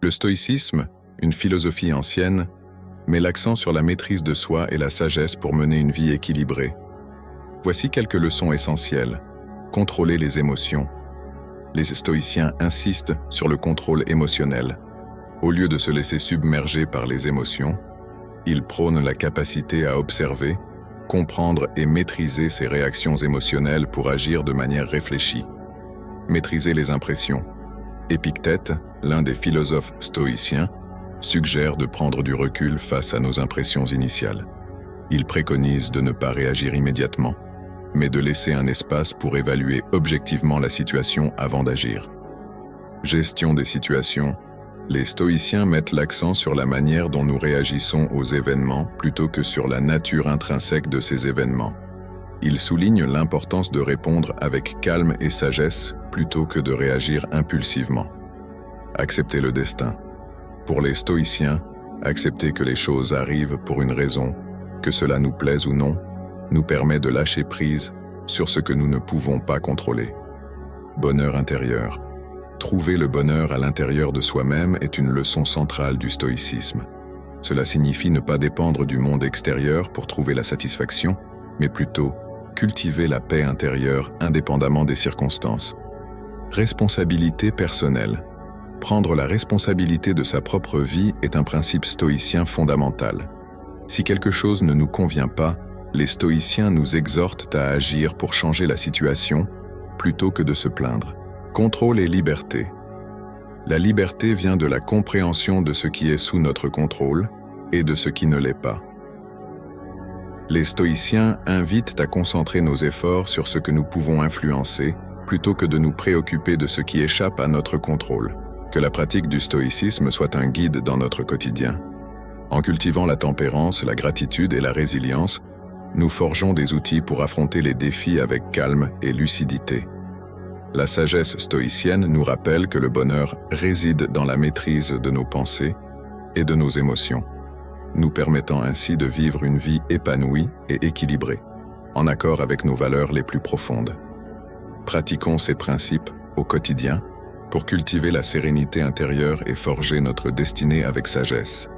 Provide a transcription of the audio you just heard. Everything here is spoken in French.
Le stoïcisme, une philosophie ancienne, met l'accent sur la maîtrise de soi et la sagesse pour mener une vie équilibrée. Voici quelques leçons essentielles. Contrôler les émotions. Les stoïciens insistent sur le contrôle émotionnel. Au lieu de se laisser submerger par les émotions, ils prônent la capacité à observer, comprendre et maîtriser ses réactions émotionnelles pour agir de manière réfléchie. Maîtriser les impressions. Épictète, l'un des philosophes stoïciens, suggère de prendre du recul face à nos impressions initiales. Il préconise de ne pas réagir immédiatement, mais de laisser un espace pour évaluer objectivement la situation avant d'agir. Gestion des situations. Les stoïciens mettent l'accent sur la manière dont nous réagissons aux événements plutôt que sur la nature intrinsèque de ces événements. Ils soulignent l'importance de répondre avec calme et sagesse plutôt que de réagir impulsivement. Accepter le destin. Pour les stoïciens, accepter que les choses arrivent pour une raison, que cela nous plaise ou non, nous permet de lâcher prise sur ce que nous ne pouvons pas contrôler. Bonheur intérieur. Trouver le bonheur à l'intérieur de soi-même est une leçon centrale du stoïcisme. Cela signifie ne pas dépendre du monde extérieur pour trouver la satisfaction, mais plutôt cultiver la paix intérieure indépendamment des circonstances. Responsabilité personnelle. Prendre la responsabilité de sa propre vie est un principe stoïcien fondamental. Si quelque chose ne nous convient pas, les stoïciens nous exhortent à agir pour changer la situation plutôt que de se plaindre. Contrôle et liberté. La liberté vient de la compréhension de ce qui est sous notre contrôle et de ce qui ne l'est pas. Les stoïciens invitent à concentrer nos efforts sur ce que nous pouvons influencer plutôt que de nous préoccuper de ce qui échappe à notre contrôle. Que la pratique du stoïcisme soit un guide dans notre quotidien. En cultivant la tempérance, la gratitude et la résilience, nous forgeons des outils pour affronter les défis avec calme et lucidité. La sagesse stoïcienne nous rappelle que le bonheur réside dans la maîtrise de nos pensées et de nos émotions, nous permettant ainsi de vivre une vie épanouie et équilibrée, en accord avec nos valeurs les plus profondes. Pratiquons ces principes au quotidien pour cultiver la sérénité intérieure et forger notre destinée avec sagesse.